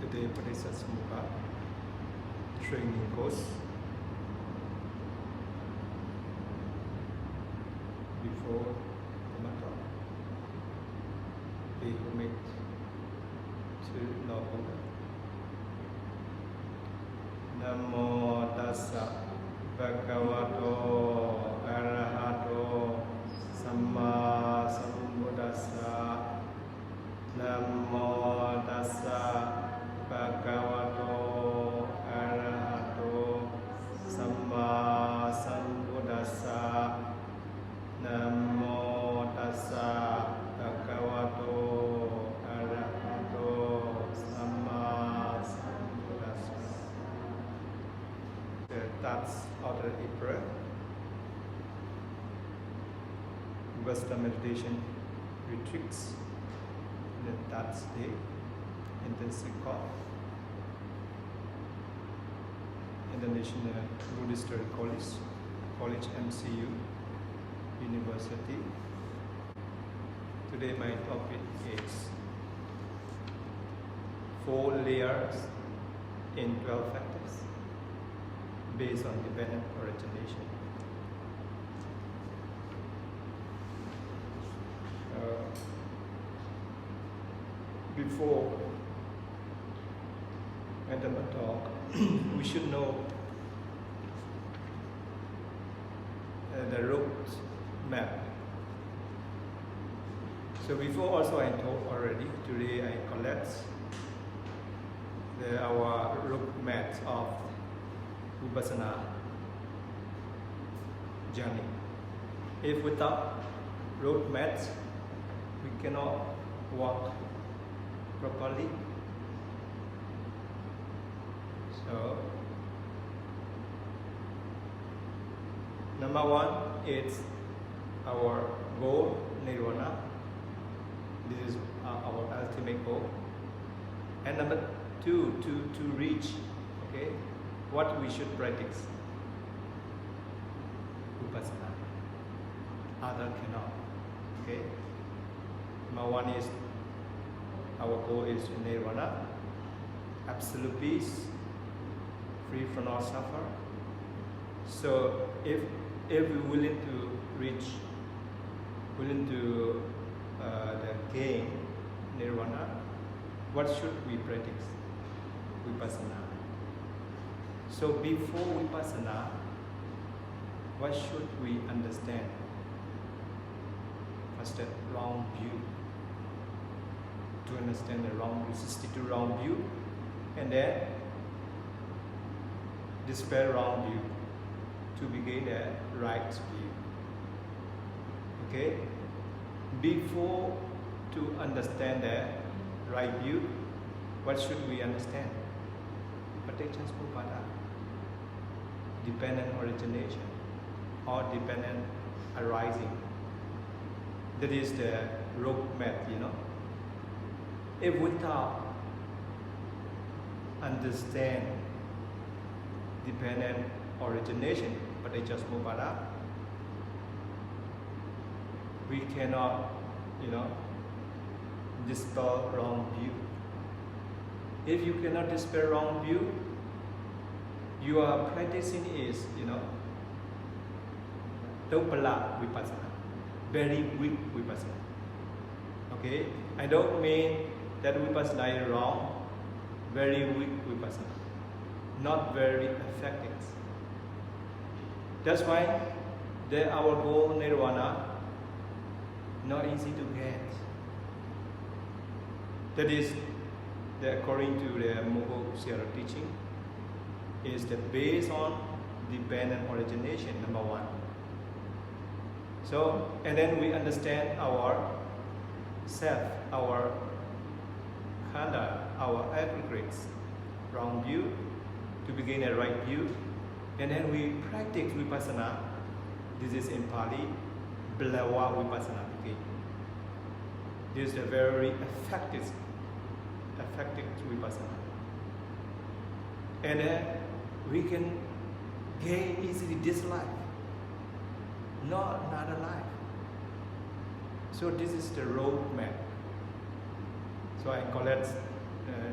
today Paticcasamuppada training course. Before the matter, pay homage to Lord Buddha. Namo tassa bhagavato arahato samma sambuddhassa. Namo tassa bhagavato arahato samma sambuddhassa. Namo tassa bhagavato arahato samma sambuddhassa. The thoughts of the April Vipassana meditation retreats in the third day, intensive course, International Buddhist Study College MCU University. Today my topic is 4 layers in 12 factors based on dependent origination. Before enter the talk, we should know the road map. So before also I told already, today I collect our road map of Vipassana journey. If without road maps, we cannot walk properly. So, number 1 is our goal, nirvana. This is our ultimate goal. And number 2, to reach, okay, what we should practice. Vipassana. Other cannot. Okay. Number 1 is our goal is nirvana, absolute peace, free from all suffer. So if we're willing to reach, willing to gain nirvana, what should we practice? Vipassana. So before Vipassana, what should we understand? First, that wrong view. To understand the wrong view, substitute wrong view, and then dispel wrong view to begin the right view. Okay? Before to understand the right view, what should we understand? Paticcasamuppada, dependent origination or dependent arising. That is the roadmap, you know. If without understand dependent origination, Paticcasamuppada, we cannot, you know, dispel wrong view. If you cannot dispel wrong view, you are practicing is, you know, Dopala Vipassana, very weak Vipassana. Okay, I don't mean that Vipassana is wrong, very weak Vipassana, not very effective. That's why our goal nirvana not easy to get. That is, according to the Mogul Sierra teaching, is that based on dependent origination, number 1. So, and then we understand our self, our khanda, our aggregates, wrong view, to begin a right view, and then we practice Vipassana. This is in Pali, Blawa Vipassana begin. This is a very effective Vipassana. And then we can gain easily this life, not another life. So this is the road map. So I collect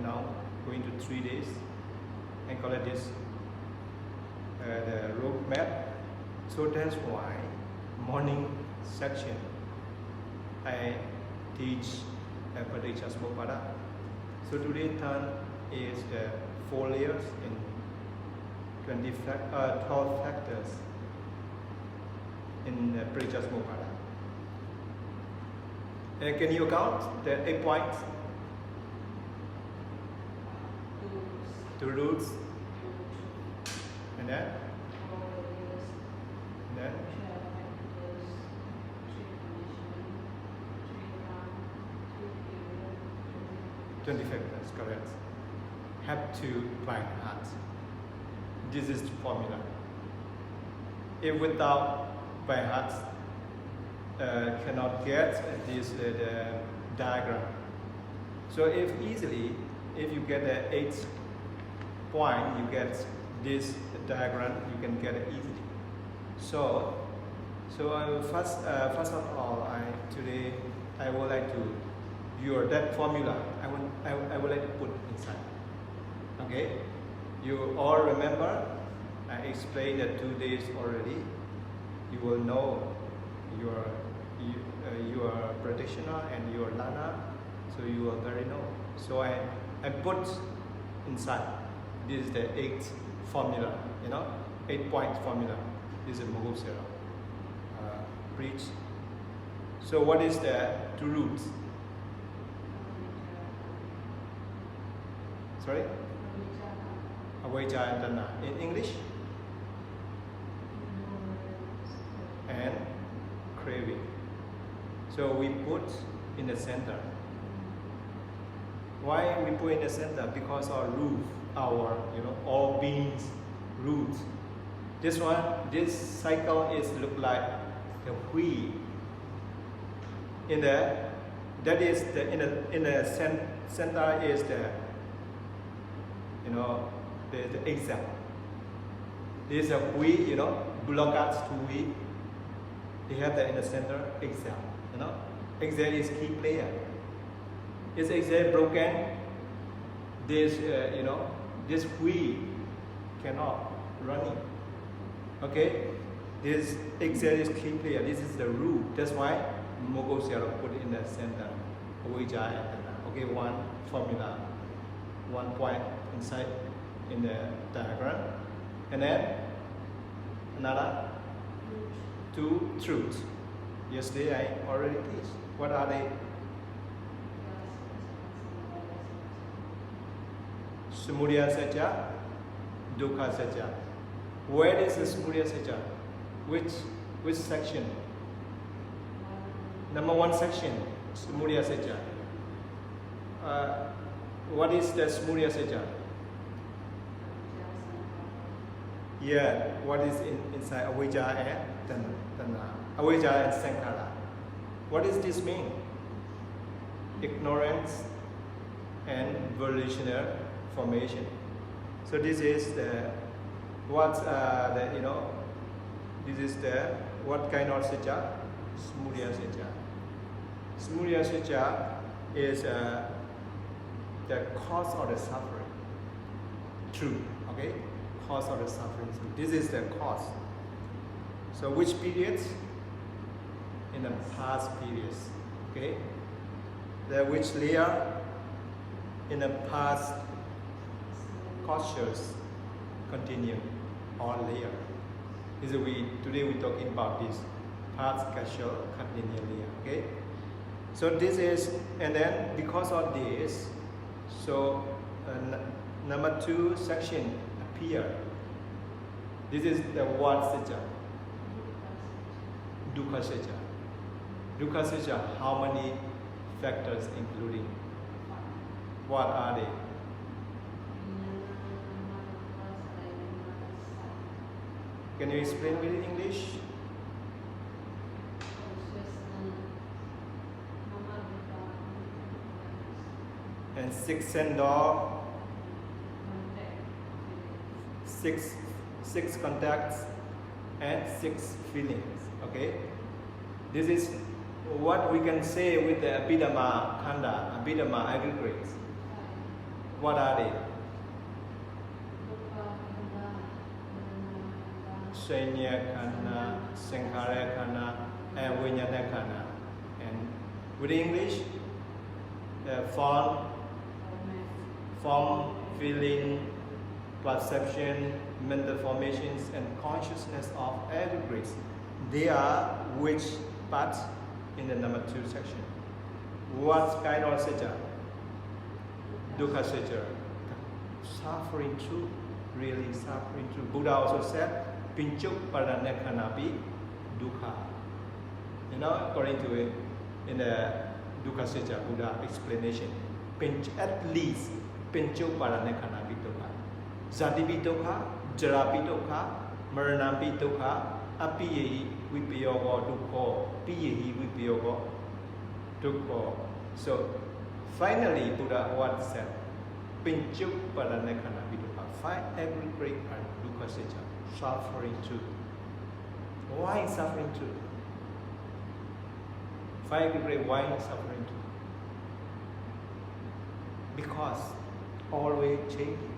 now going to 3 days and collect this the road map. So that's why morning section I teach Paticcasamuppada. So today turn is the 4 layers in 12 factors in Paticcasamuppada. Can you count the 8 points? 2 roots. And then? 20 factors, correct. Have to by heart. This is the formula. If without by heart, cannot get this the diagram. So if you get the 8 point, you get this diagram, you can get it easily. So first of all, today I would like to that formula. I would like to put inside. Okay, you all remember I explained that 2 days already. You will know your practitioner and your learner, so you will very know. So I put inside. This is the 8 formula, 8 point formula. This is Mogosera preach. So what is the 2 roots? Sorry? Avijja and Tanna. In English? And craving. So we put in the center. Why we put in the center? Because our root, all beings' roots. This cycle is look like the wheel. In the center is the the exam. This is a wheel, blockage to wheel. They have that in the center exam. Exam is key player. Is exam broken? This this wheel cannot running. Okay, this exam is key player. This is the rule. That's why Mogosera put in the center. Okay, one formula, 1 point inside in the diagram, and then another 2 truths. Yesterday I already teach. What are they? Samudaya Satya, Dukkha Satya. Where is the Samudaya Satya? Which section? Number 1 section, Samudaya Satya. What is the Samudaya Satya? Yeah, what is inside Avijja and Tanna? Avijja and Sankhara. What does this mean? Ignorance and volitional formation. So this is this is what kind of satya? Samudaya Satya. Samudaya Satya is the cause of the suffering. True, okay? Cause of the suffering. So this is the cause. So which periods? In the past periods, okay? Which layer? In the past cautious continue all layer. Today we're talking about this past causal continue layer, okay? So this is, and then because of this, so number 2 section appear. This is the what satya? Dukkha Satya. Dukkha Satya, how many factors including? What are they? Can you explain with English? And 6 sendor, 6 contacts, and 6 feelings. Okay, this is what we can say with the Abhidhamma Khanda, Abhidhamma aggregates. What are they? Sanya Khana, Sankhara Khana, and Vijnana Khana. And with English, form, feeling, perception, mental formations, and consciousness of aggregates. They are which parts in the number 2 section? What kind of sajja? Dukkha sajja. Suffering truth, really suffering truth. Buddha also said, Pinchuk paranekanapi dukkha. You know, according to it, in the Dukkha sajja, Buddha explanation, at least Pinchuk paranekanapi dukkha. Zatipi dukkha, jarapi dukkha, maranapi dukkha, apiyehi vipayogo dukkha, piyehi vipayogo dukkha. So, finally, Buddha what said? Pinchuk paranekanapi dukkha. 5 aggregate are dukkha sajja, suffering truth. Why suffering truth? 5 aggregate, why suffering truth? Because always changing,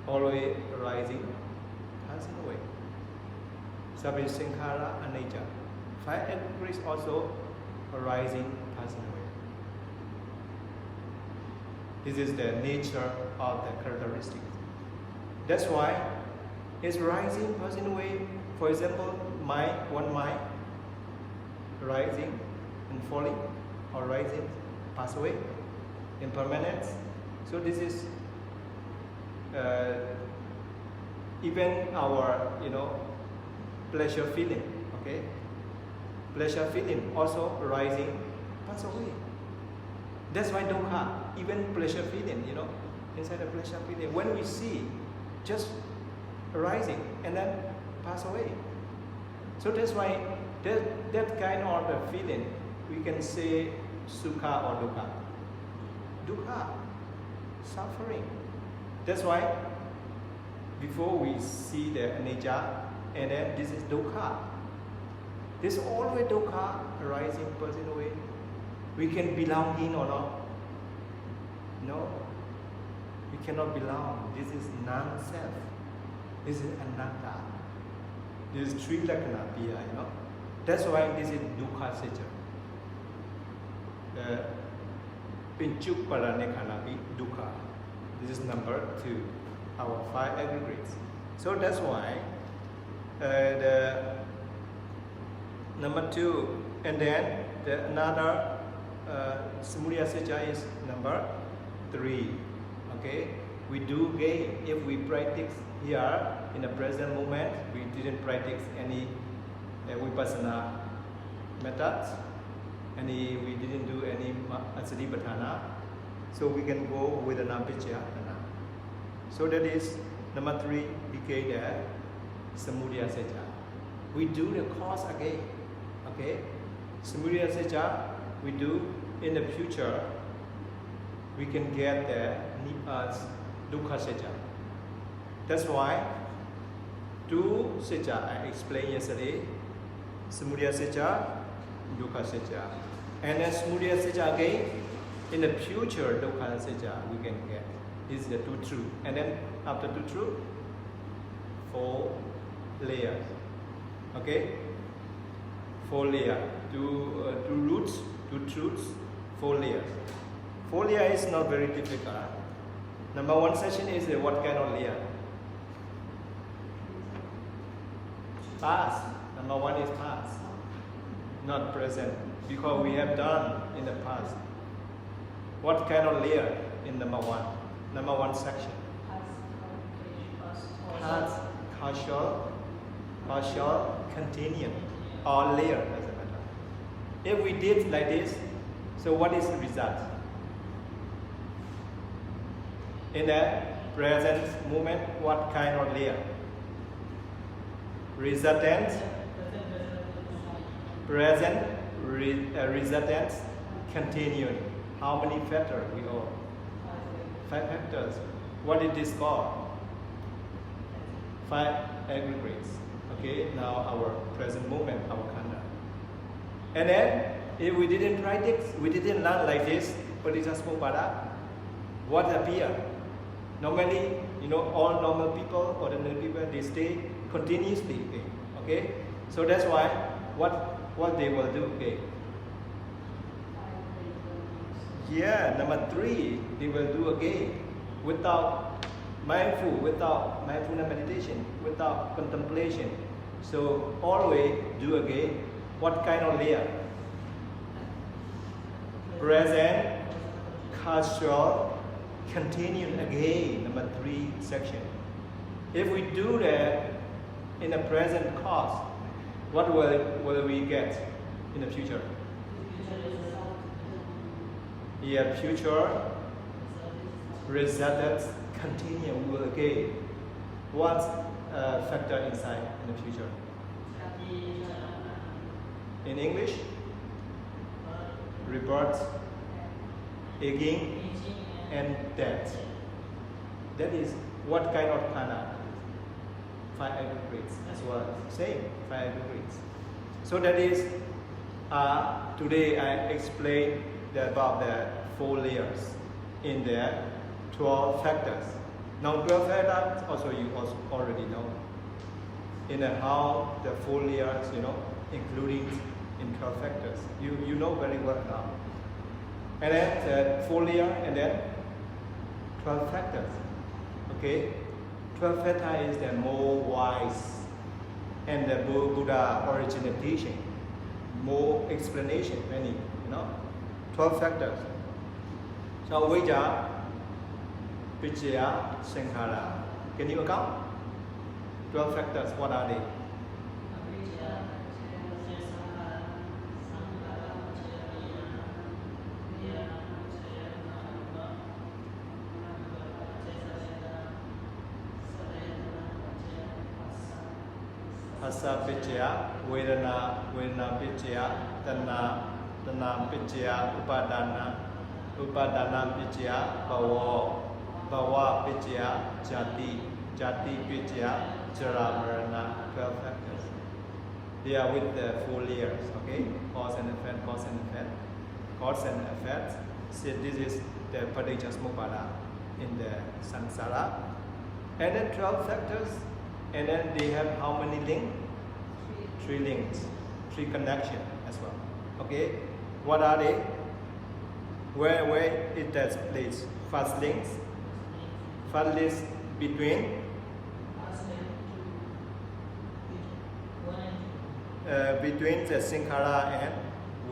always rising, passing away. Sabhi sankhara anicca. 5 aggregates also arising, passing away. This is the nature of the characteristics. That's why it's rising, passing away. For example, one mind rising and falling, or rising, pass away, impermanence. So this is even our pleasure feeling. Okay, pleasure feeling also rising, pass away. That's why dukkha, even pleasure feeling, inside the pleasure feeling, when we see, just arising and then pass away. So that's why that kind of the feeling, we can say sukha or dukkha. Dukkha, suffering. That's why before we see the anicca, and then this is dukkha. There's always dukkha arising, passing away. We can belong in or not? No. We cannot belong. This is non-self. This is anatta. This is trilakkhana piya, That's why this is dukkha sajja. Pinchuk paranekanapi dukkha. This is number 2, our 5 aggregates. So that's why the number 2, and then another samudaya sajja is number 3. Okay, we do gain if we practice here in the present moment. We didn't practice any Vipassana methods, we didn't do any Paticcasamuppada, so we can go with an Paticcasamuppada. So that is number 3 became the samudaya sajja. We do the course again. Okay, samudaya sajja we do in the future. We can get the dukkha sajja. That's why 2 sajja I explained yesterday. Samudaya sajja, dukkha sajja, and then samudaya sajja again. In the future, dukkha sajja we can get. This is the 2 truths, and then after 2 truths, 4 layers. Okay, 4 layers. 2 roots, 2 truths, 4 layers. 4 layers is not very difficult. Number 1 section is what kind of layer? Past. Number 1 is past, not present, because we have done in the past. What kind of layer in number 1? Number 1 section. Past, causal, continuum, or layer, doesn't matter. If we did like this, so what is the result? In the present moment, what kind of layer? Resultant, present, resultant, continuing. How many factors we all? 5 factors. What is this called? 5 aggregates. Okay, now our present moment, our khandha. And then, if we didn't practice, we didn't learn like this, Paticcasamuppada, what appear. Normally, all normal people, ordinary people, they stay continuously. Okay, so that's why what they will do. Okay. Yeah, number 3, they will do again without mindfulness meditation, without contemplation. So always do again. What kind of layer? Present, casual, continuing again. Number 3 section. If we do that in the present cause, what will we get in the future? Yeah, future results continue will again. What factor inside in the future? In English, rebirth, aging, and death. That is what kind of prana? 5 aggregates as well. Same 5 aggregates. So that is today I explained about the 4 layers in the 12 factors. Now 12 factors also you also already know. In how the 4 layers, including in 12 factors. You know very well now. And then the 4 layer and then 12 factors. Okay? 12 factors is the more wise and the Buddha original teaching. More explanation, many, 12 factors. So Vijja, Paticcasamuppada, Sankhara. Can you account? 12 factors, what are they? Phassa Paccaya, Vedana Paccaya, Tanna Paccaya, Upadana Paccaya, Bhava Paccaya, Jati Paccaya, Jara Marana, 12 factors. They are with the 4 layers, okay? Cause and effect, cause and effect. Cause and effect. So this is the Paticcasamuppada in the samsara. And then 12 factors. And then they have how many links? 3 links. 3 connections as well. Okay? What are they? Where it takes place? First links. First link between the Sankhara and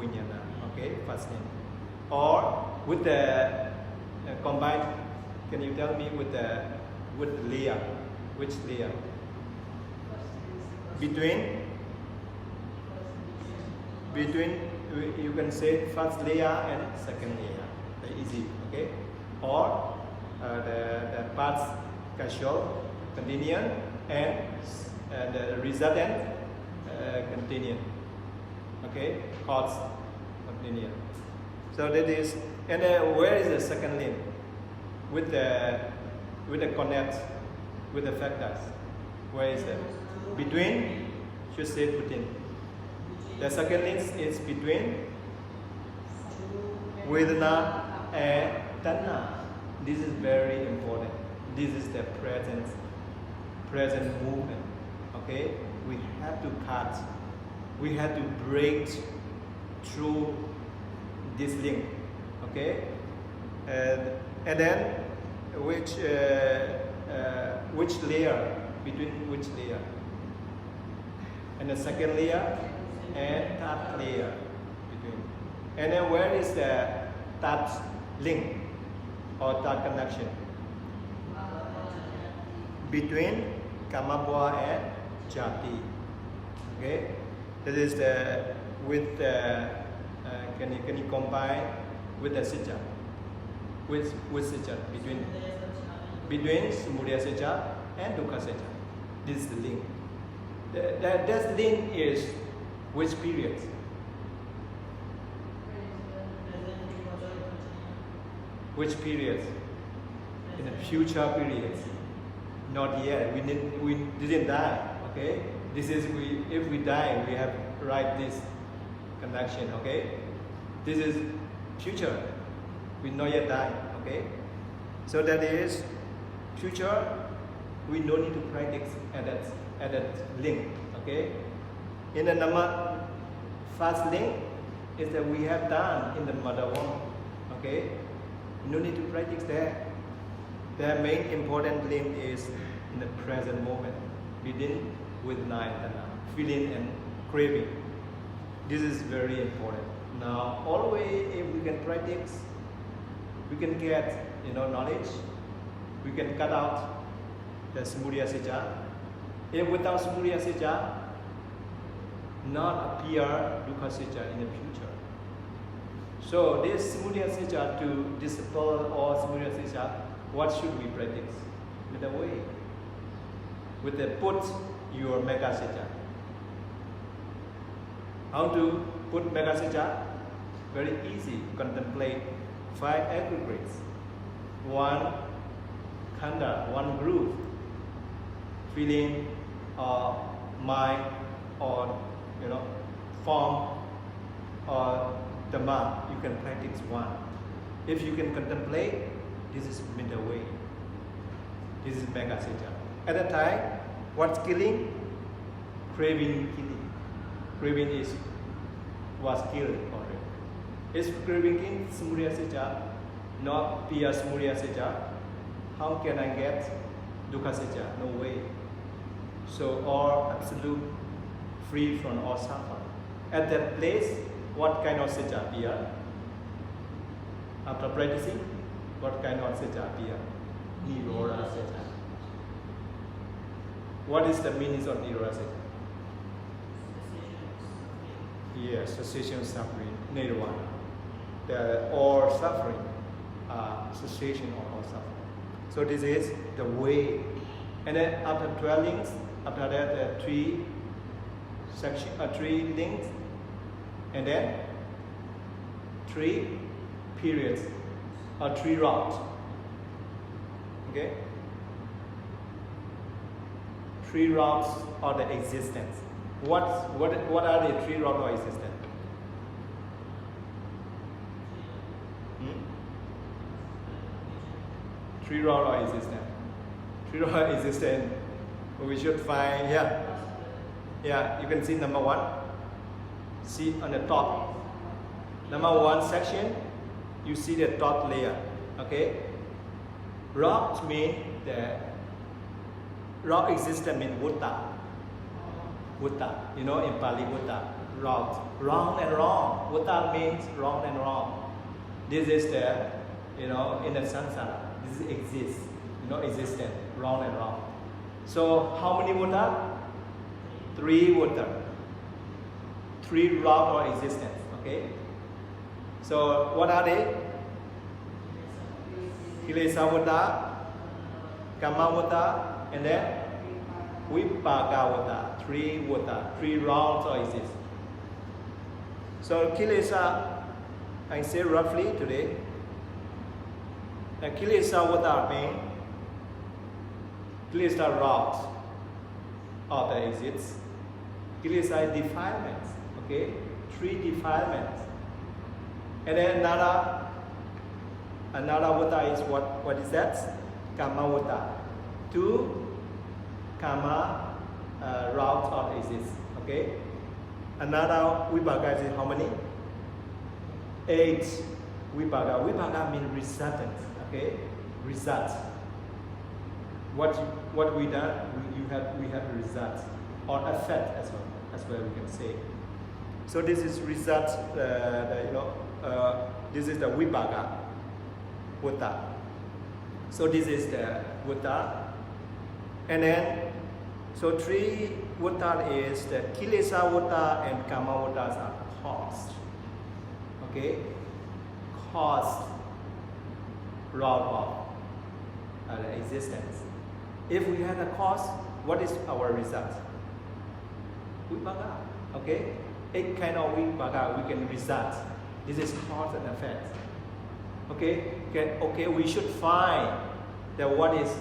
Vijnana. Okay? First link. Or with the combined, can you tell me with the layer? Which layer? Between, you can say first layer and second layer. Very easy, okay? Or the parts casual, continuous, and the resultant continuous. Okay? Cause continuous. So that is, and where is the second link? With the connect, with the factors. Where is that? Between, should say between. The second link is between Vedana and Tanna. This is very important. This is the present movement. Okay? We have to cut. We have to break through this link. Okay? And then which layer? Between which layer? And the second layer and third layer between. And then where is the third link or third connection? Between Kamabhava and Jati. Okay? That is the with the can you combine with the Sija? With Sija between Samudaya Sija and Dukkha Sija. This is the link. That link is which period? Which period? In the future period. Not yet. We didn't die. Okay. This is if we die, we have write this connection. Okay. This is future. We not yet die. Okay. So that is future. We don't need to practice at that link. Okay. In the number first link is that we have done in the mother womb. Okay. No need to practice there. The main important link is in the present moment, begin with night and feeling and craving. This is very important. Now, always if we can practice, we can get knowledge. We can cut out the samudaya sija. If without samudaya sija, not appear dukkha sija in the future. So this samudaya sija, to dispel all samudaya sija, what should we practice? With the way. With the put your mega sija. How to put mega sija? Very easy. Contemplate 5 aggregates. 1 khanda, 1 groove. Feeling or mind or form or dhamma. You can practice 1. If you can contemplate, this is middle way. This is mega sija. At that time, what's killing? Craving killing. Craving was killed already. Is craving killing samudaya sija, not pure samudaya sija? How can I get dukkha sija? No way. So all absolute, free from all suffering. At that place, what kind of sija appear? After practicing, what kind of sija appear? Nirodha sija. What is the meaning of nirodha sija? Yes, cessation of suffering, nirvana. All suffering, cessation of all suffering. So this is the way. And then after dwellings, after that 3 section, 3 links, and then 3 periods or 3 routes. Okay? 3 routes of the existence. What are the 3 routes of existence? 3 routes of existence. 3 routes of existence. We should find here. Yeah, you can see number 1. See on the top. Number 1 section, you see the top layer. Okay? Rock means the rock existence means Buddha. Buddha, in Pali Buddha. Rock. Wrong and wrong. Buddha means wrong and wrong. This is the, in the samsara. This exists. Existence. Wrong and wrong. So how many Buddha? 3 Buddha. 3 rock of existence. Okay? So what are they? Kilesa Buddha, Kama Buddha, and then Vipaka Buddha. 3 Buddha. 3 rounds of existence. So Kilesa, I say roughly today. Kilesa Buddha means Kilesa routes of the existence. Kilesa defilements. Okay, 3 defilements. And then another Buddha is what is that? Kama Buddha. 2 Kama routes of existence. Okay. Another Vipaka is how many? 8 Vipaka. Vipaka means resultants. Okay, results. What we done? We have results or effect as well. That's what we can say. So this is result. This is the Vipaka Buddha. So this is the Buddha, and then so 3 Buddha is the Kilesa Buddha and Kama Buddhas are caused. Okay, caused route of the existence. If we have a cause, what is our result? Vipaka. Okay, 8 kind of Vipaka we can result. This is cause and effect. Okay, we should find that what is,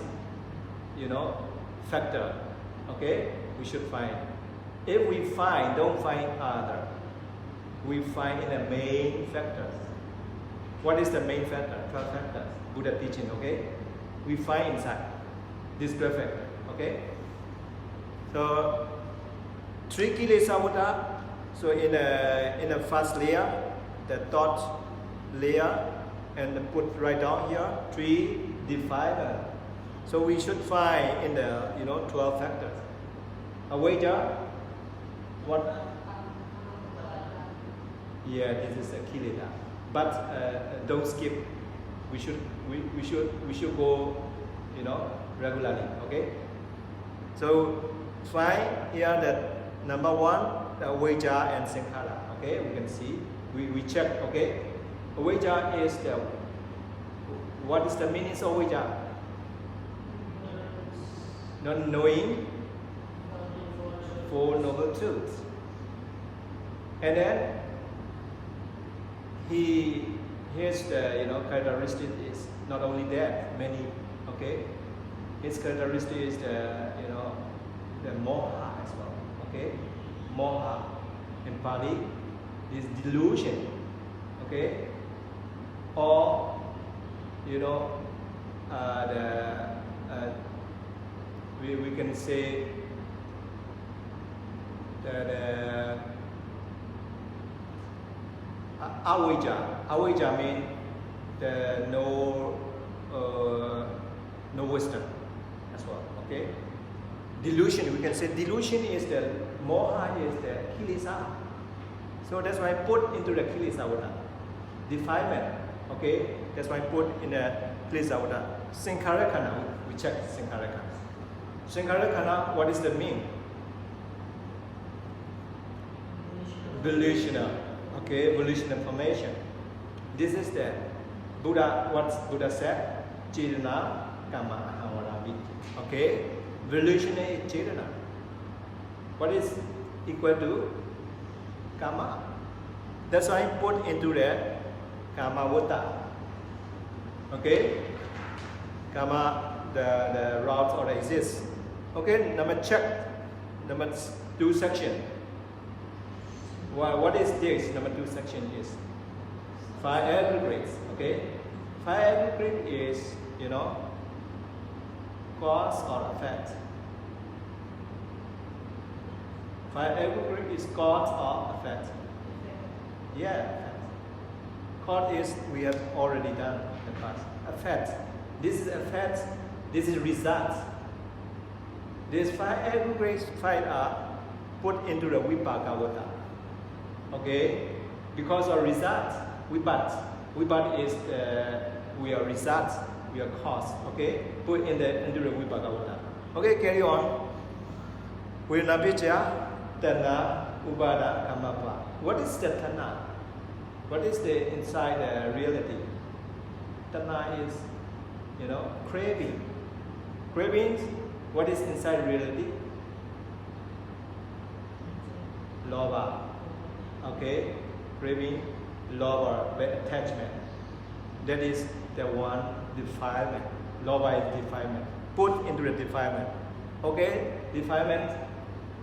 factor. Okay, we should find. If we find, don't find other. We find in the main factors. What is the main factor? 12 factors. Buddha teaching, okay? We find inside this perfect, okay? So 3 Kilesavutta. So in the first layer, the thought layer, and put right down here 3 defilement. So we should find in the 12 factors. Avijja, what? Yeah, this is a kilesa. But don't skip. We should go, regularly. Okay. So find here that number 1, the avijja and sankhara. Okay, we can see. We check. Okay, avijja is the. What is the meaning of avijja? Not knowing 4 noble truths. And then his characteristic is not only that, many, okay. His characteristic is the moha as well, okay. Moha in Pali is delusion, okay. Or we can say that avijja means the no wisdom as well, okay. Delusion, we can say delusion is the moha is the kilesa. So that's why I put into the kilesavutta. Defilement, okay. That's why I put in the kilesavutta. Sankhara, we check sankhara. Sankhara, what is the mean? Volitional, okay, volitional formation. This is the Buddha, what Buddha said, Chetana, Kama, Ahawaravi. Okay, volitional is Chetana. What is equal to Kama? That's why I put into the Kamavutta. Okay, Kama, the route or exists. Okay, number 2 section. What is this? Number 2 section is 5 aggregates. Okay, 5 aggregate is cause or effect. 5 aggregate is cause or effect. Yeah, effect. Cause is we have already done in the past. Effect. This is effect. This is result. These 5 aggregates, 5 are put into the Vipassana. Okay, because of result, Vipat is we are result, we are cause. Okay, put into the Vipassana. Okay, carry on. Vipassana, Tana, Upada, Kamapa. What is the Tana? What is the inside the reality? Tana is, craving. Cravings. What is inside reality? Lova. Okay, craving, lova, attachment. That is the one defilement. Lova is defilement. Put into the defilement. Okay, defilement.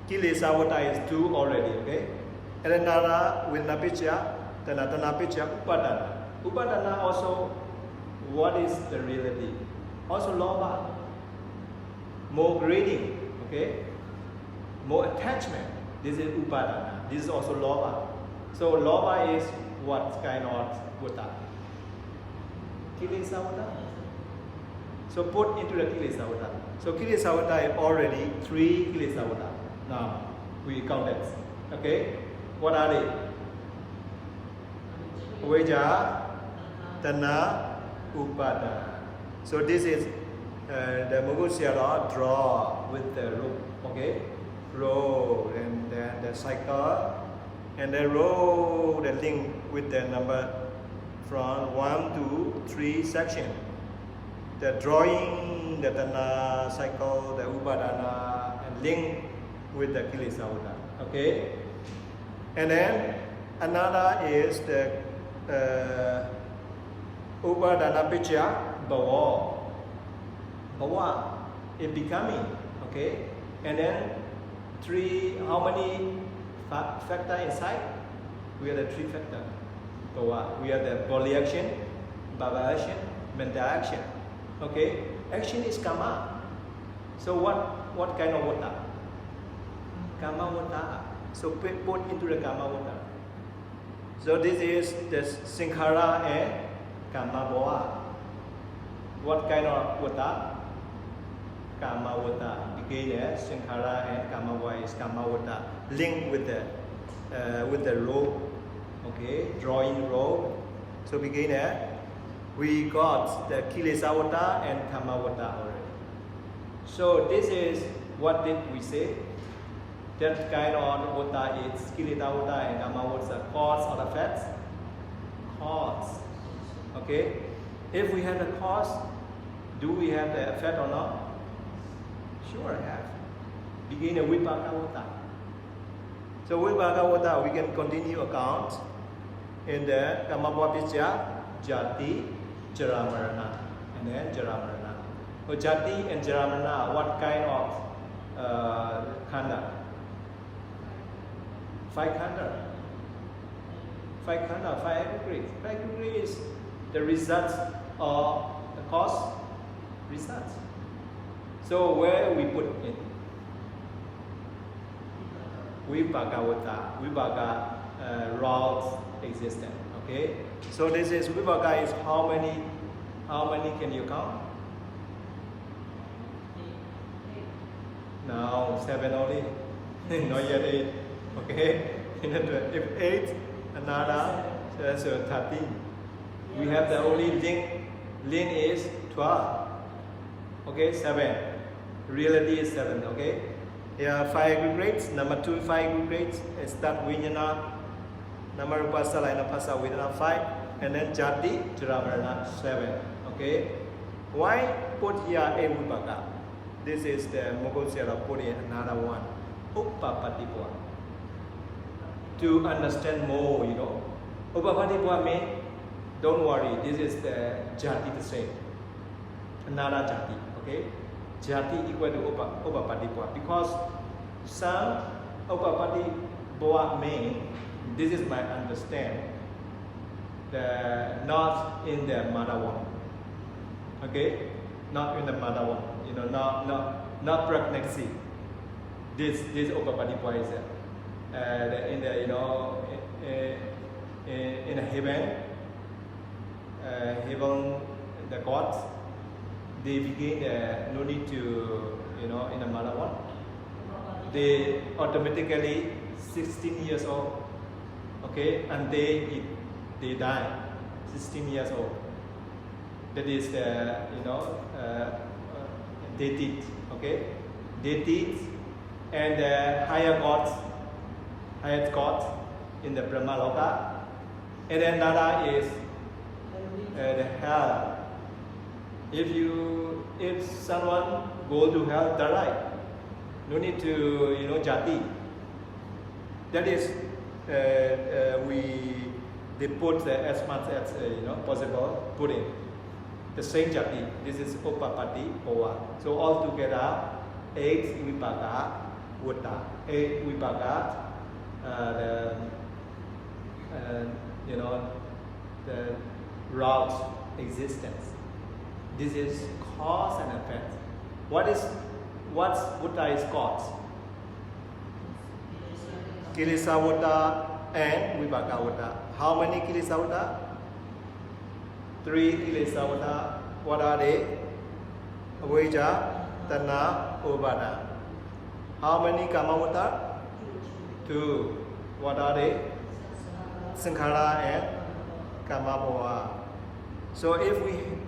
Kilesavutta is 2 already. Okay, and then Nara with Napicca, Tanapicca, Upadana. Upadana also, what is the reality? Also lova. More greeting, okay? More attachment. This is upadana. This is also lova. So lova is what kind of Buddha? Kilesavutta. So put into the kilesavutta. So kilesavutta is already 3 kilesavutta. Now we count it. Okay? What are they? Avijja, Tana, Upadana. So this is the Mogul draw with the rope, okay? Row and then the cycle, and then row the link with the number from 1 to 3 section. The drawing, the Tana cycle, the Upadana, and link with the Kilesavutta, okay? And then another is the Upadana Picca, Bhava. Bhava is becoming, okay? And then 3, how many factor inside? We are the 3 factor. Bhava. We are the volition, bhava action, mental action. Okay, action is karma. So what kind of water? Karma water. So put into the karma water. So this is the sankhara and karma bhava. What kind of water? Karma water. Again, sankhara and karma bhava is karma water. Linked with the rope. Okay, drawing rope. So begin we got the kilesa water and karma water already. So this is what did we say? That kind of water is kilesa water and karma water. Cause or effects? Cause. Okay. If we have the cause, do we have the effect or not? Sure have. Begin with vipaka water. So with vipaka water, we can continue account in the karma bhava jati, jara marana, and then jara marana. So jati and jara marana, what kind of khanda? 5 khanda. 5 khanda, 5 aggregates. 5 aggregates is the results of the cause results. So where we put it? Vipaka water, vipaka routes existent. Okay. So this is vipaka is how many can you count? No, 7 only. Not yet 8. Okay. If 8, another so 13. We have the only link is 12. Okay, 7. Reality is 7. Okay. There are 5 aggregates. Number 2, 5 aggregates. Start vijnana. Number Vipassana, Phasa, Vedana 5, and then Jati, Jara, 7. Okay? Why put here a Vipaka? This is the Mogul Sierra put in another one. Uppapatipua. To understand more, you know. Uppapatipua means, don't worry, this is the Jati the same. Another Jati, okay? Jati equal to Uppapatipua. Because some Uppapatipua means, this is my understanding. Not in the mother one. Okay, not in the mother one. You know, not pregnancy. This Uppapatipua is in the in the heaven. Heaven, the gods, they begin no need to in the mother one. They automatically 16 years old. Okay, and they die 16 years old. That is deity. Okay, deities and the higher gods in the Brahma Loka, and then another is the hell. If someone go to hell, they're right. No need to jati. That is. They put as much as possible. Put in the same jati. This is Uppapati Bhava. So all together 8 vipaka water. 8 vipaka. The route existence. This is cause and effect. What's Buddha is cause? Kilesa water and vipaka water. How many kilesa water? 3 kilesa water. What are they? Avijja, Tanha, Upada. How many karma water? 2. What are they? Sankhara and karma bhava. So if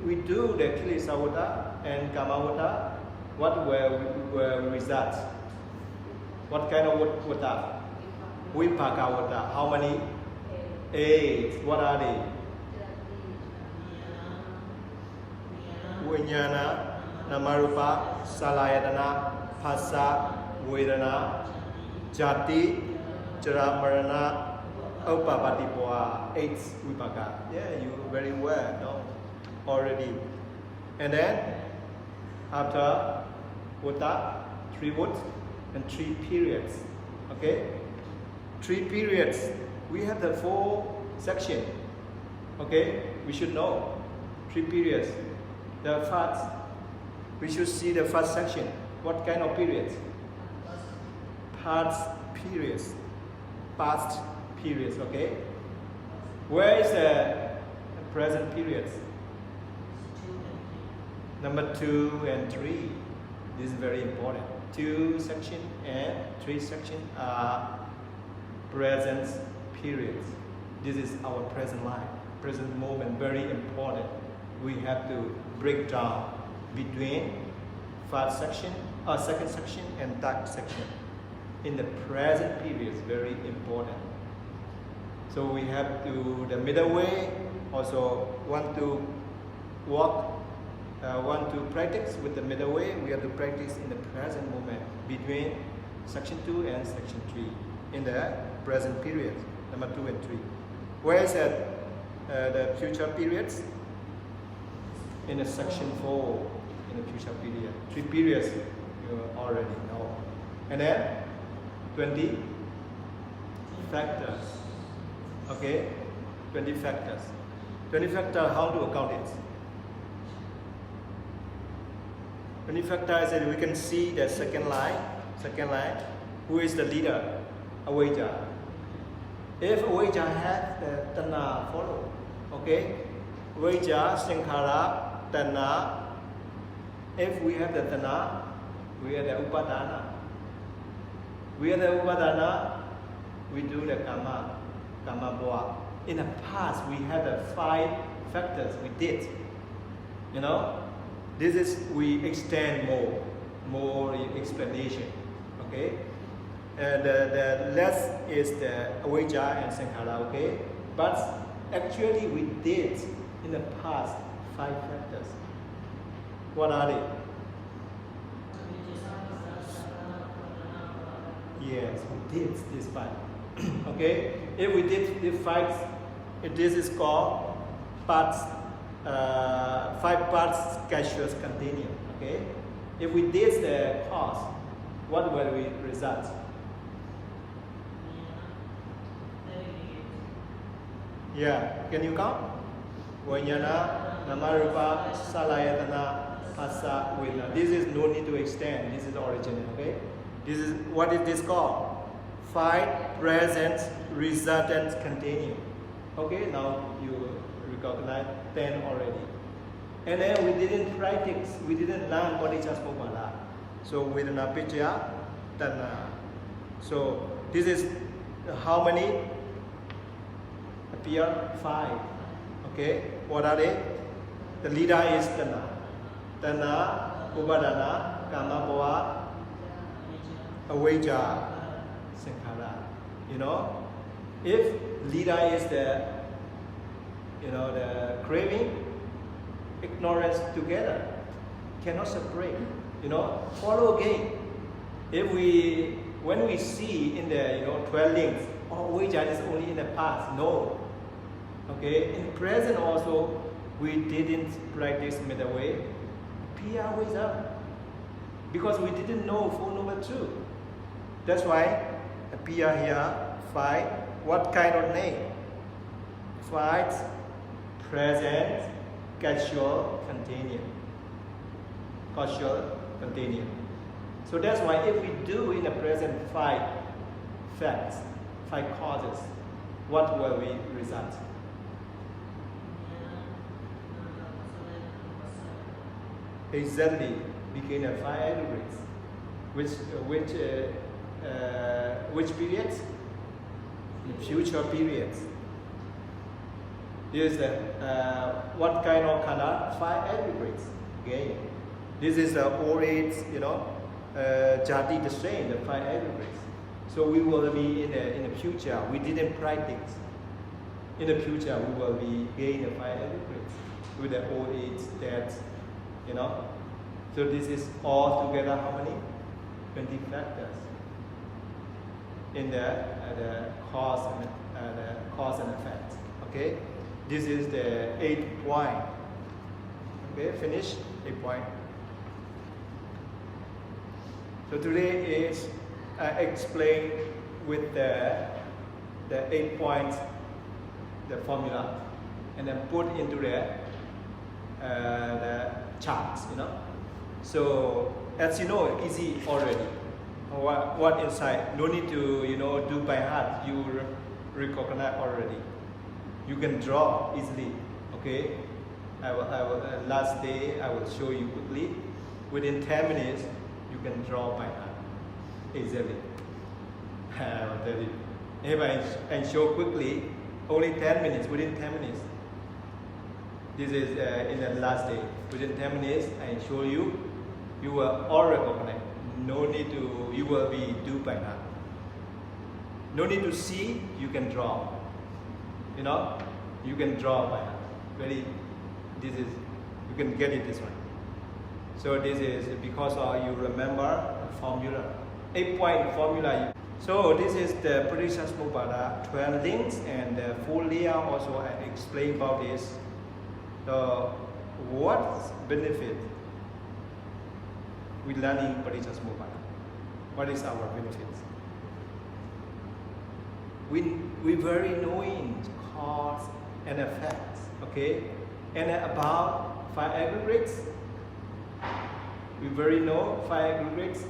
we do the kilesa water and karma water, what will result? What kind of water? Vipaka water. How many? 8. What are they? Vijnana, Namarupa, Salayatana, Phasa, Vedana, Jati, Jara Marana, Uppapatipua. 8 vipaka. Yeah, you very well know already. And then after Vata, 3 Vut and 3 periods. Okay? 3 periods. We have the 4 sections. Okay? We should know. 3 periods. The first, we should see the first section. What kind of periods? Past periods. Past periods, okay? Where is the present periods? Number 2 and 3. This is very important. 2 section and 3 section are present periods. This is our present life, present moment, very important. We have to break down between first section, second section and third section. In the present period, very important. So we have to the middle way. Also want to walk, want to practice with the middle way. We have to practice in the present moment between section 2 and section 3 in the present period, number 2 and 3. Where is the future periods? In the section 4, in the future period. 3 periods you already know. And then 20 factors. Okay, 20 factors. 20 factors, how to account it? 20 factors, and we can see the second line, who is the leader? Avijja. If Avijja has the Tanna follow, okay? Avijja, Sankhara, Tanna. If we have the Tanna, we have the Upadana. We have the Upadana, we do the Kama Bhava. In the past, we had the 5 factors we did. You know, this is, we extend more explanation. Okay? And the less is the Avijja and Sankhara, okay? But actually we did in the past 5 factors. What are they? Yes, we did this 5. Okay? If we did the 5, this is called parts, 5 parts causal continuum. Okay? If we did the cause, what will we result? Yeah, can you count? Vajnana, Namarupa, Salayatana, Phassa, Vedana. This is no need to extend. This is original. Okay? This is what is this called? 5 present resultant continuum. Okay, now you recognize 10 already. And then we didn't practice, we didn't learn Paticcasamuppada. So Vedana Picca, Tanna. So this is how many? Appear 5. Okay, what are they? The leader is Tanna. Tanna, Upadana, Kama Bhava, Avijja, Sankhara. You know, if leader is the, you know, the craving, ignorance together, cannot separate. You know, follow again. If we, when we see in the, you know, 12 links, oh, Avijja is only in the past. No. Okay, in present also, we didn't practice middle way. Appear Avijja, because we didn't know Four Noble Truth. That's why appear here 5. What kind of name? 5 present causal continuum. Causal continuum. So that's why if we do in the present 5 facts, 5 causes, what will we result? Exactly, begin a 5 aggregates. Which periods? The future periods. This is what kind of khanda? 5 aggregates. Again, this is the orates, you know, jati the same, the 5 aggregates. So we will be in the future. We didn't practice. In the future, we will be gain the 5 aggregates with the orates that, you know. So this is all together how many? 20 factors in the cause and effect. Okay, this is the 8th point. Okay, finish 8th point. So today is explain with the 8 points, the formula, and then put into the the charts, So as you know, easy already. What inside? No need to do by heart. You recognize already. You can draw easily. Okay. I will last day I will show you quickly. Within 10 minutes, you can draw by heart easily. I will tell you. If I show quickly, only 10 minutes. Within 10 minutes. This is in the last day. Within 10 minutes, I show you. You will all recognize. No need to. You will be do by heart. No need to see. You can draw. You can draw by heart. This is. You can get it this one. So this is because you remember the formula. 8-point formula. So this is the Paticcasamuppada 12 links, and the full layout also I explain about this. So what benefit we learning Paticcasamuppada? What is our benefits? We very knowing cause and effects, okay? And about 5 aggregates, we very know 5 aggregates.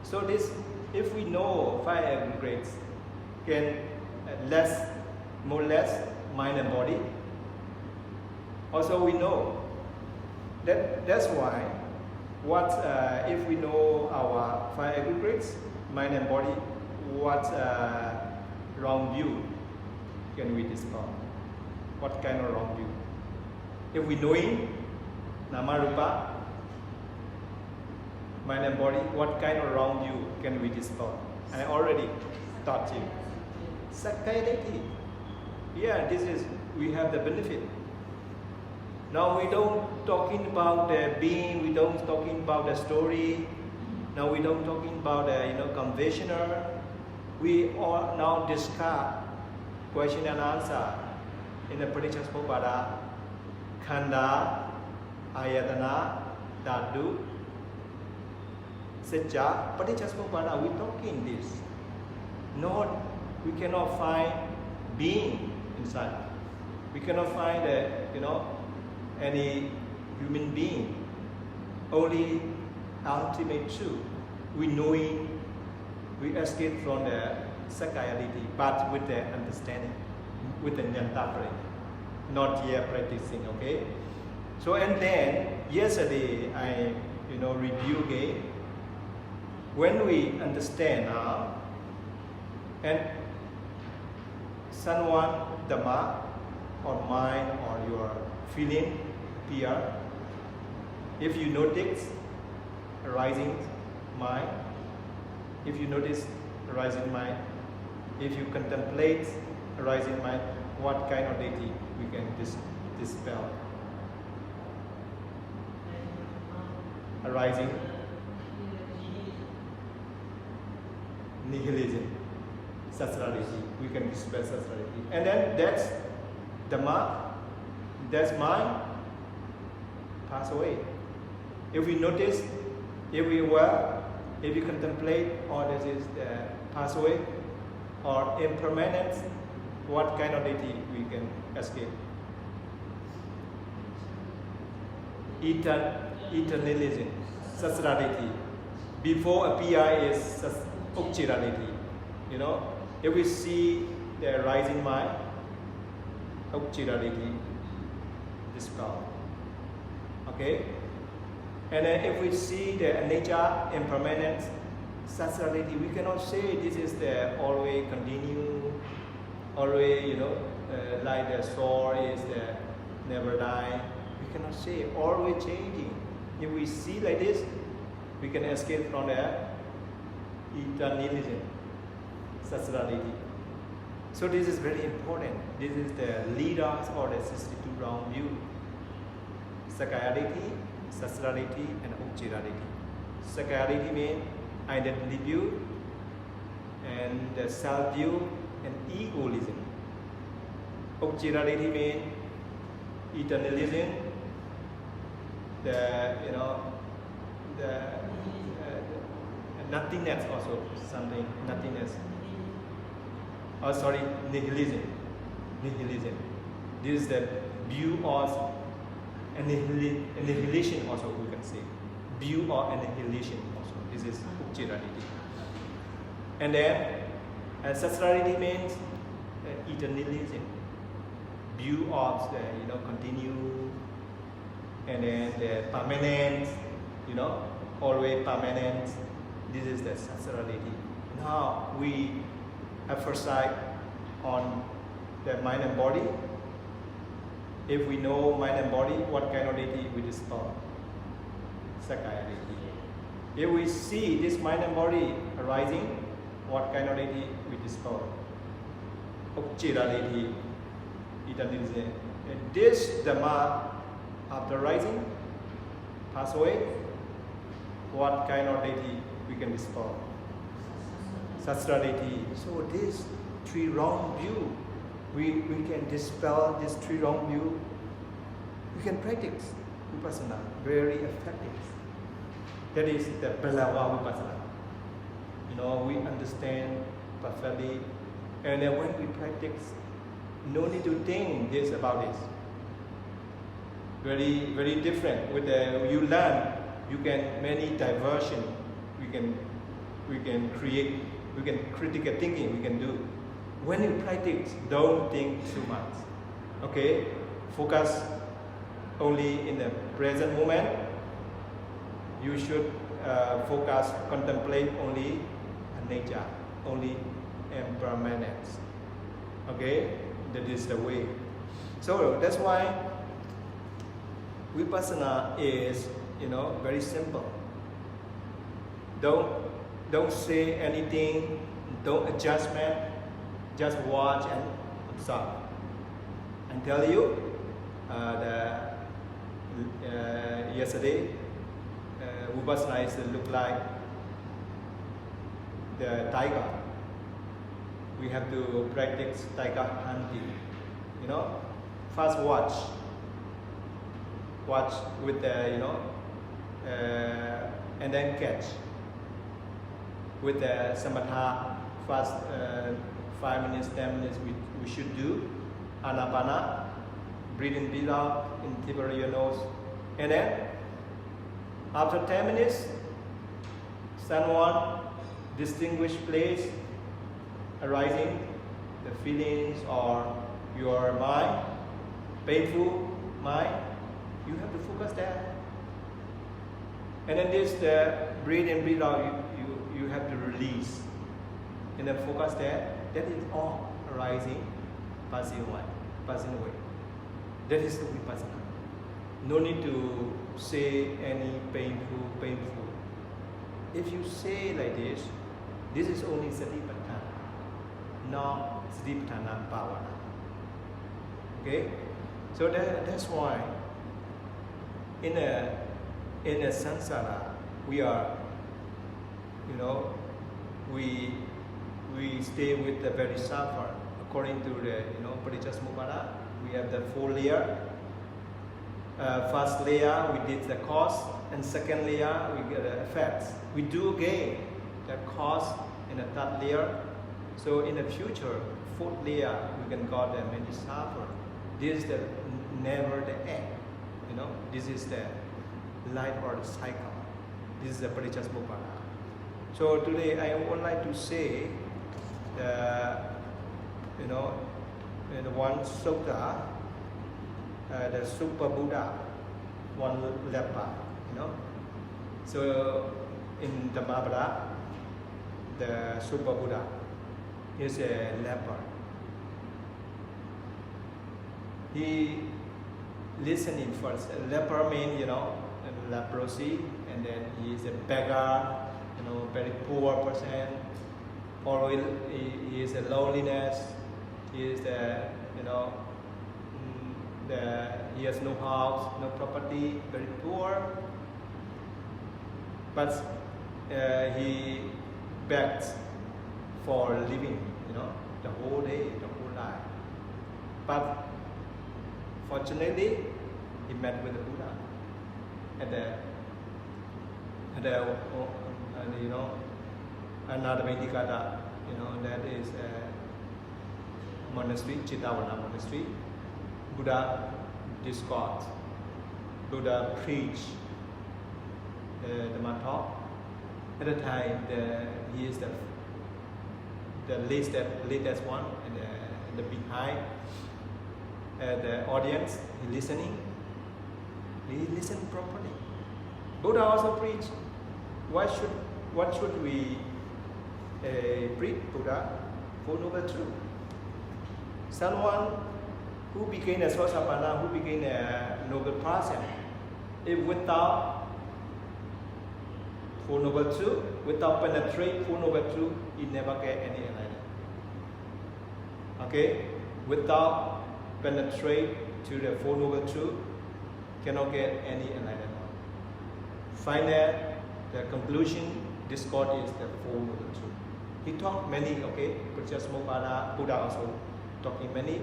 So this, if we know 5 aggregates, can more or less mind and body. Also we know that's why if we know our 5 aggregates, mind and body, what wrong view can we dispel? What kind of wrong view? If we knowing Nama Rupa, mind and body, what kind of wrong view can we dispel? I already taught you. Sakayati. Yeah, we have the benefit. Now we don't talking about the being, we don't talking about the story. Now we don't talking about the conventional. We all now discuss question and answer in the Paticcasamuppada, Khanda, Ayatana, Dhatu, Sajja, Paticcasamuppada. We talking this. We cannot find being inside. We cannot find any human being. Only ultimate truth. We knowing, we escape from the sakayality, but with the understanding, with the nyantapre, not yet practicing. Okay. So and then yesterday I review again. When we understand now, and someone Dhamma or mind or your feeling appear, if you notice arising mind, if you notice arising mind, if you contemplate arising mind, what kind of deity we can dispel? Arising nihilism, sastrality. We can dispel sastrality. And then that's Dhamma, that's mind, pass away. If we notice, if we contemplate, or this is pass away, or impermanence, what kind of deity we can escape? Eternalism, sastrality. Before appear is Ukchirality. If we see the rising mind, Ukchirality dispel. Okay? And then if we see the nature, impermanence, sastrality, we cannot say this is the always continue, always, like the soul is the never die. We cannot say always changing. If we see like this, we can escape from the eternalism, sastrality. So this is very important. This is the leaders or the 62 round view. Sakayality, sastrality, and Ukchirality. Sakayality means identity view, and the self view, and egoism. Ukchirality means eternalism, the nothingness also, something, nothingness. Oh, sorry, nihilism. Nihilism. This is the view of annihilation also we can say. View or annihilation also. This is Ujjirality. And then sastrality means eternalism. View of the continue, and then the permanent, always permanent. This is the sastrality. Now we emphasize on the mind and body. If we know mind and body, what kind of deity we dispel? Sakaya deity. If we see this mind and body arising, what kind of deity we dispel? Ujjira deity. Eternalism. And this Dhamma, after rising, pass away, what kind of deity we can dispel? Sastra deity. So this three wrong view, we can dispel this three wrong view. We can practice Vipassana very effective. That is the Balawa Vipassana. We understand perfectly, and then when we practice, no need to think this about this. Very, very different. With you learn, you can many diversion. We can create. We can critical thinking. We can do. When you practice, don't think too much. Okay, focus only in the present moment. You should focus, contemplate only nature, only impermanence. Okay. That is the way. So that's why Vipassana is, very simple. Don't say anything. Don't adjustment. Just watch and observe. And tell you, yesterday, Vipassana is look like the tiger. We have to practice tiger hunting. First watch with the and then catch. With the samatha, first 5 minutes, 10 minutes we should do anapana, breathe in, breathe out, in tip of your nose, and then after 10 minutes, someone distinguished place arising, the feelings or your mind, painful mind, you have to focus there. And then this the breathe in, breathe out, you have to release. And then focus there. That is all arising, passing away. That is the Vipassana. No need to say any painful. If you say like this is only Satipatthana, not Satipatthana Bhavana. Okay? So that's why in a samsara we are, we stay with the very suffer. According to the Paticcasamuppada, we have the 4 layers. First layer we did the cause, and second layer we get the effects. We do again the cause in the 3rd layer. So in the future, 4th layer we can got the many suffer. This is the never the end. This is the life or the cycle. This is the Paticcasamuppada. So today I would like to say in one sutta, the Super Buddha, one leper, So in the Mahabharata, the Super Buddha is a leper. He listening first. A leper means, leprosy, and then he is a beggar, very poor person. Or he is a loneliness. He is he has no house, no property, very poor. But he begs for living, the whole day, the whole life. But fortunately, he met with the Buddha another Medikata, that is a monastery, Chitavana monastery. Buddha discourse Buddha preached the Dhamma. At the time, he is the latest one, and the behind the audience, he listening. He listened properly. Buddha also preached. What should we preach? Buddha, Four Noble Truth. Someone who became a Sotapanna, who became a noble person, if without Four Noble Truth, without penetrate Four Noble Truth, he never get any enlightenment. Okay? Without penetrate to the Four Noble Truth, cannot get any enlightenment. Finally, the conclusion, this God is the Four Noble Truth. He talked many, okay? Paticcasamuppada, Buddha also talking many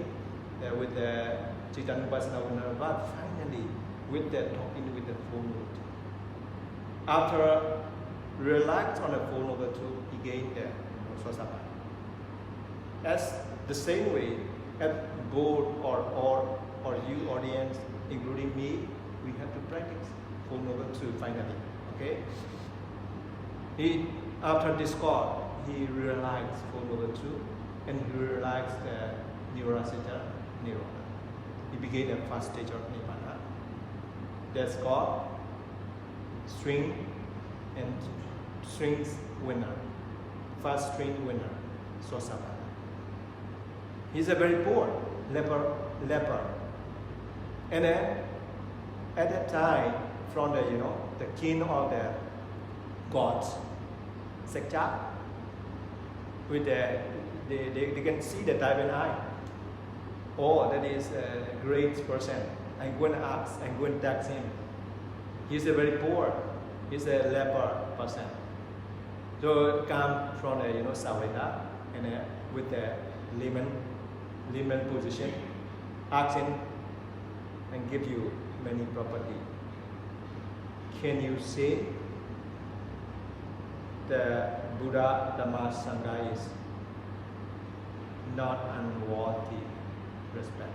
with the Vipassana, but finally, with the talking with the Four Noble Truth. After relaxed on the Four Noble Truth, he gained the Sotapanna. As the same way, at board or you audience, including me, we have to practice Four Noble Truth finally. Okay? After this God, he realized Four Noble Truth, and he realized the Nirasita Nirvana. He became the first stage of Nibbana. That's God, string and strings winner, first string winner, Sotapanna. He's a very poor leper. And then at that time, from the king of the gods, Sekta, with they can see the diamond eye. Oh, that is a great person. I'm going to ask, I'm going to tax him. He's a very poor. He's a leper person. So come from the Saveta, and with the layman position, ask him and give you many property. Can you say the Buddha Dhamma Sangha is not unworthy respect?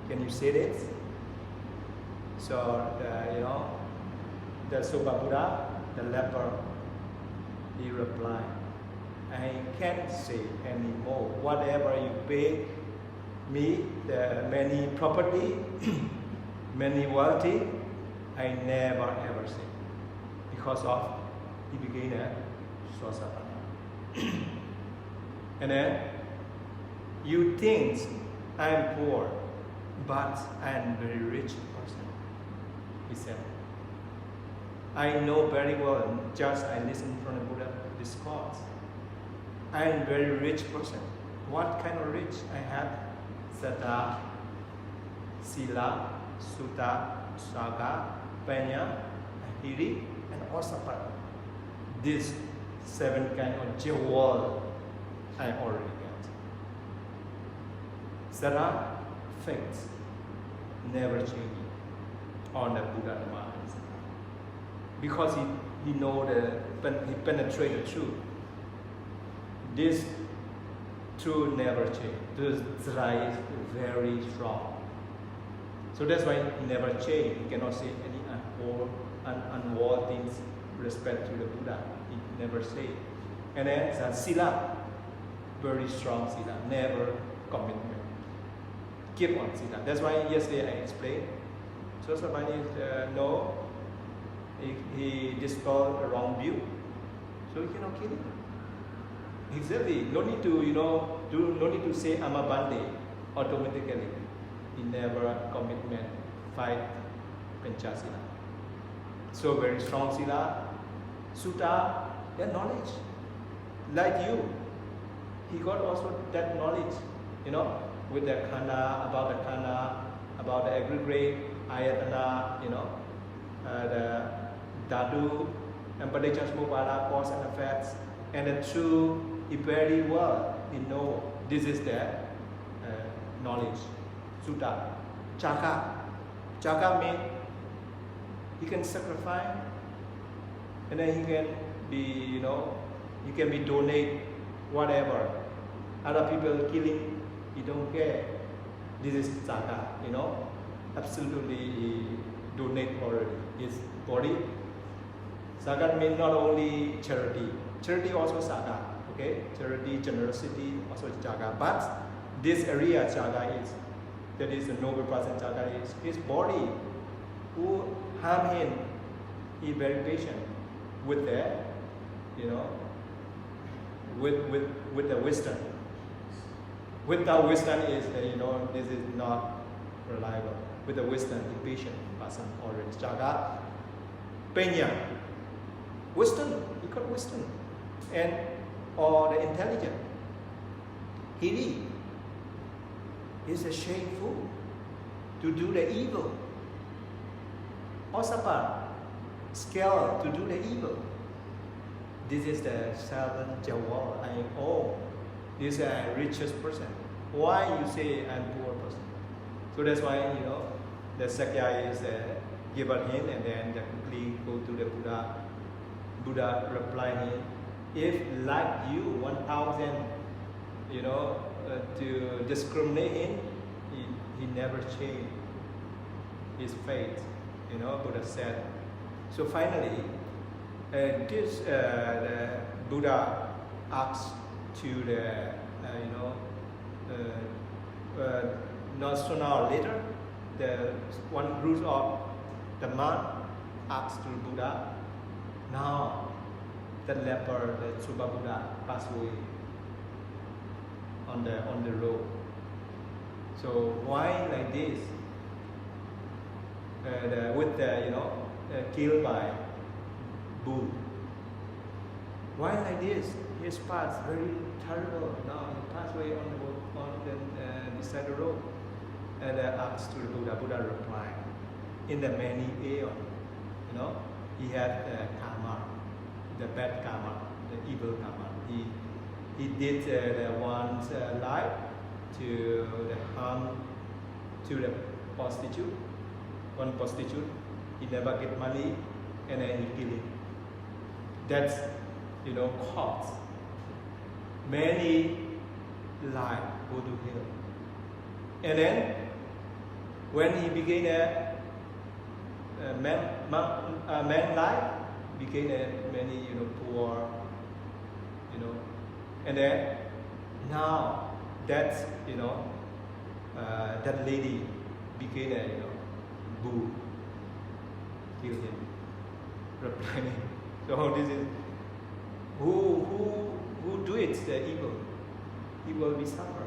Can you say this? So the Sopa Buddha, the leper, he replied, I can't say anymore. Whatever you pay me, the many property, many wealthy, I never ever say. Because of, he became a Sotapanna. And then, you think I'm poor, but I'm a very rich person, he said. I know very well, just I listen from the Buddha discourse. I am a very rich person. What kind of rich? I have Saddha, Sila, Sutta, Saga, Panya, Hiri, and Osapata. These 7 kind of jewel I already get. Saddha, faith, never changing on the Buddha Dhamma. Because he know he penetrate the truth. This truth never change. This Saddha is very strong. So that's why he never change. He cannot say any unworthy things respect to the Buddha. He never say. And then Sila, very strong Sila, never commitment. Keep on Sila. That's why yesterday I explained. So somebody no, he dispelled a wrong view. So you cannot kill him. Exactly. No need to no need to say Amabande automatically. He never commitment, fight Panchasila. So very strong Sila. Sutta, that knowledge. Like you. He got also that knowledge, with the Khanda, about the aggregate, Ayatana, the Dhatu, and Paticcasamuppada, cause and effects, and the true, he very well, he know this is the knowledge. Sutta. Chaka means he can sacrifice, and then he can be, he can be donate whatever. Other people killing, he don't care. This is Chaka, absolutely he donate already his body. Saga means not only charity also saga, okay? Charity, generosity, also jaga. But this area jaga is, that is a noble person jaga is his body. Who harm him, he very patient with the, with the wisdom. Without wisdom is, this is not reliable. With the wisdom, the patient person already jaga. Penya, wisdom, he got wisdom, and or the intelligent. Hiri is a shameful to do the evil. Osapa, scared to do the evil. This is the seven Jawar. This is a richest person. Why you say I'm poor person? So that's why the Sakya is given him, and then they quickly go to the Buddha. Buddha replied him, if like you 1,000, to discriminate him, he never changed his faith. Buddha said. So finally, the Buddha asked to the, not sooner or later, the one group of the monk asked to Buddha, now the leper, the Suba Buddha, passed away on the road. So why like this? With the killed by bull. Why like this? His path very terrible. Now he passed away on the beside the road. And asked to the Buddha. Buddha replied, in the many aeons, he had karma, the bad karma, the evil karma. He did the one's life to the harm to the prostitute. One prostitute, he never get money, and then he kill him. That's cost. Many lives go to hell. And then when he became a man life, became many poor, and then now that's that lady became a bull, kill him, replying. So this is who do it the evil. He will be suffer.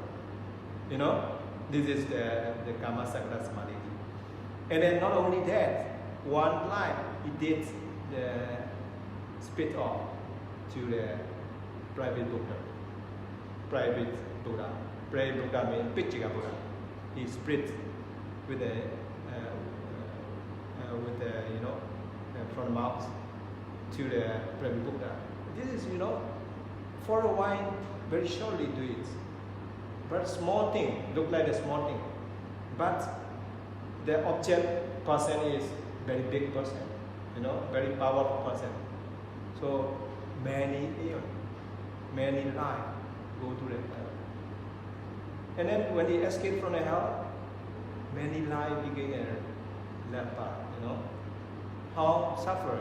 This is the Kama Sakra Samadhi. And then not only that, one life he did the spit off to the private Buddha. Private Buddha. Private Buddha means Paticcasamuppada Buddha. He split with the from the mouth to the private Buddha. This is for a while very surely do it. But small thing, look like a small thing. But the object person is very big person, very powerful person. So many aeons, many lives go to the hell. And then when he escaped from the hell, many lives became a leper, How suffer,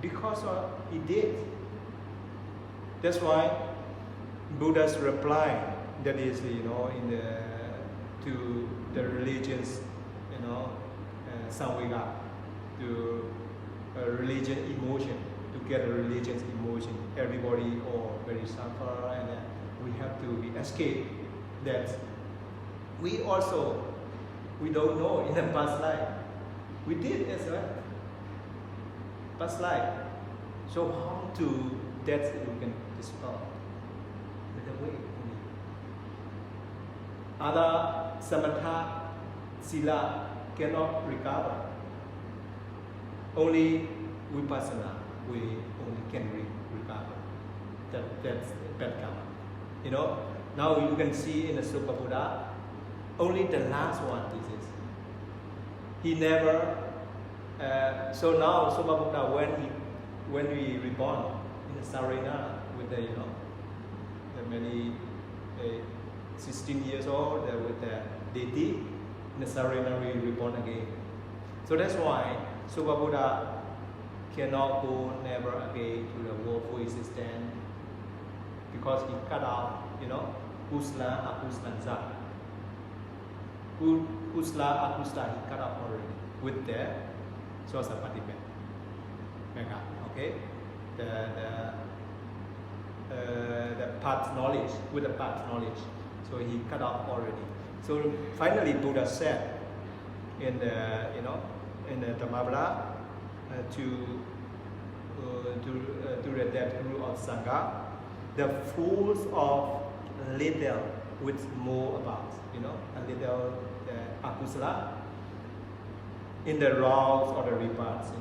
because he did. That's why Buddha's reply, that is, to the religions, samvega, to religion emotion, to get a religion's emotion. Everybody all very suffer, and we have to be escape that. We don't know in the past life. We did as well. Past life. So how to that we can dispel with the way. Other samatha, sila cannot recover. Only vipassana we only can recover. That's bad karma. Now you can see in the Suba Buddha, only the last one this is. He never. So now Suba Buddha, when we reborn in the Sarena with the the many 16 years old with the deity, necessarily reborn again. So that's why Super Buddha cannot go never again to the world full existence, because he cut off, Kusla, Akusla, Kusla, Akusla, he cut off already with the Swasapati mega. Okay, the path knowledge, with the path knowledge. So he cut off already. So finally, Buddha said in the in the Dhammavada to the death rule of Sangha, the fools of little with more about, a little akusala in the rounds or the rebirths,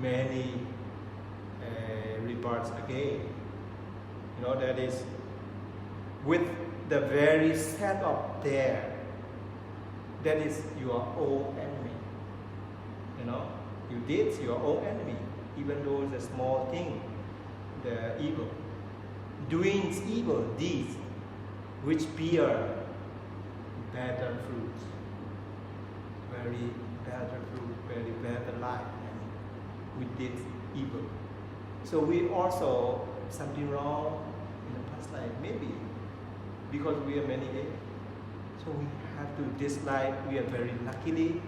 many rebirths again. That is with the very set of there, that is your own enemy. You did your own enemy, even though it's a small thing, the evil. Doing evil deeds which bear better fruits, very better fruit, very better life, and we did evil. So we also something wrong in the past life, maybe because we are many days. So we have to dislike. We are very luckily.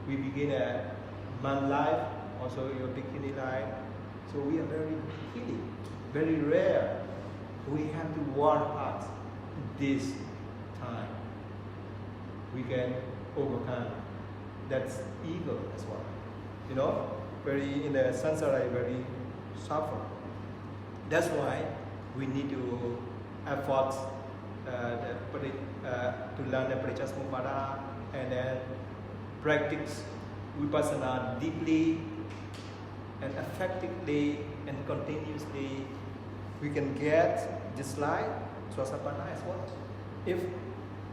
We begin a man life, also your bikini life. So we are very lucky, very rare. We have to work hard this time. We can overcome. That's evil as well. Very in the samsara, very suffer. That's why we need to effort to learn the Paticcasamuppada and then practice Vipassana deeply and effectively and continuously. We can get just like Swasapana as well. If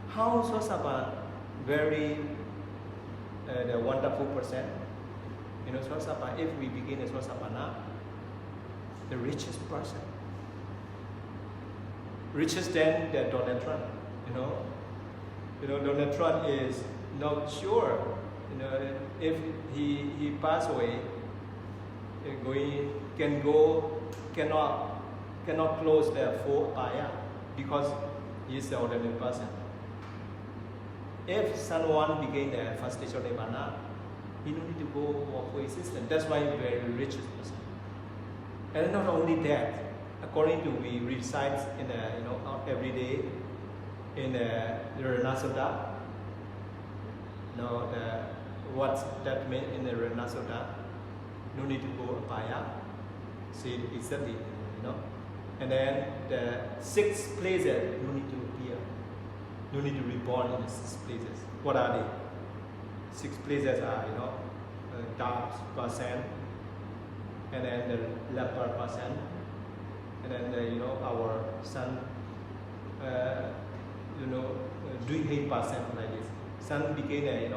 how Swasapana very the wonderful person, Swasapana, if we begin as Swasapana, the richest person, richest than the Donald Trump, Donald Trump is not sure, if he pass away, cannot close the four paya because he is the ordinary person. If someone begin the first stage of Nirvana, he don't need to go for existence. That's why he's very richest person. And not only that, according to we recite in every day in the Renasota. What's that mean in the Renasota? No need to go apaya. See it exactly, And then the 6 places no need to appear. No need to reborn in the 6 places. What are they? 6 places are, dark person, and then the leper person, and then our sun, Duhei person like this. Sun became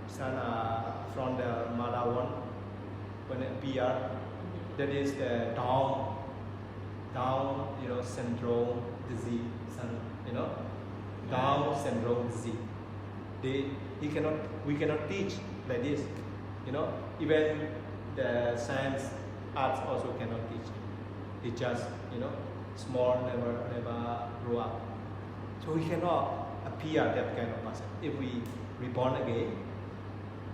sun from the mother one when it appear. That is the down syndrome disease. Down syndrome disease. We cannot teach like this. Even the science arts also cannot teach. It just small, never grow up. So we cannot appear that kind of person. If we reborn again,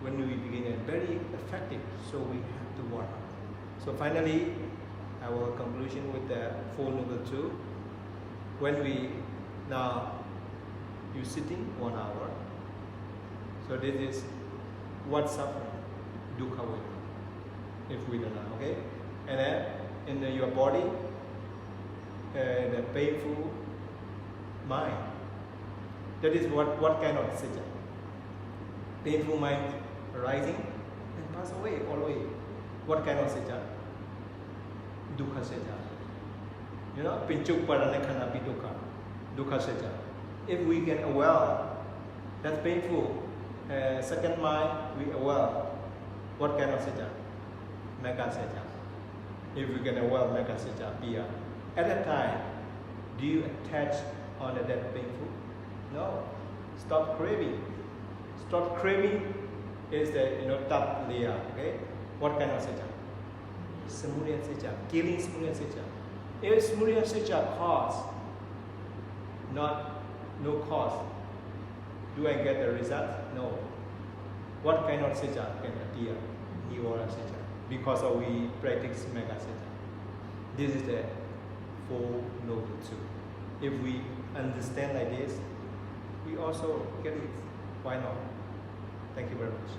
when we begin it very effective, so we have to work. So finally, our conclusion with the Four Noble Truths. When we now you sitting 1 hour, so this is what suffering, dukkha vedana, if we don't know, okay? And then in your body, the painful mind. That is what kind of sija. Painful mind arising and pass away always. What kind of sija? Dukkha sija. Pinchuk paranekana pidukkha. Dukkha sija. If we can aware, that's painful. Second mind, we aware. What kind of sija? Mega sija. If we can aware mega sija, pia. At that time, do you attach on that painful? No. Stop craving. Stop craving is the top layer. Okay, what kind of sija? Samudaya sija, killing samudaya sija. If samudaya sija cause, no cause, do I get the result? No. What kind of sija can appear? Nivara sija. Because we practice mega sija. This is the Four Noble Truths. If we understand like this, we also get it. Why not? Thank you very much.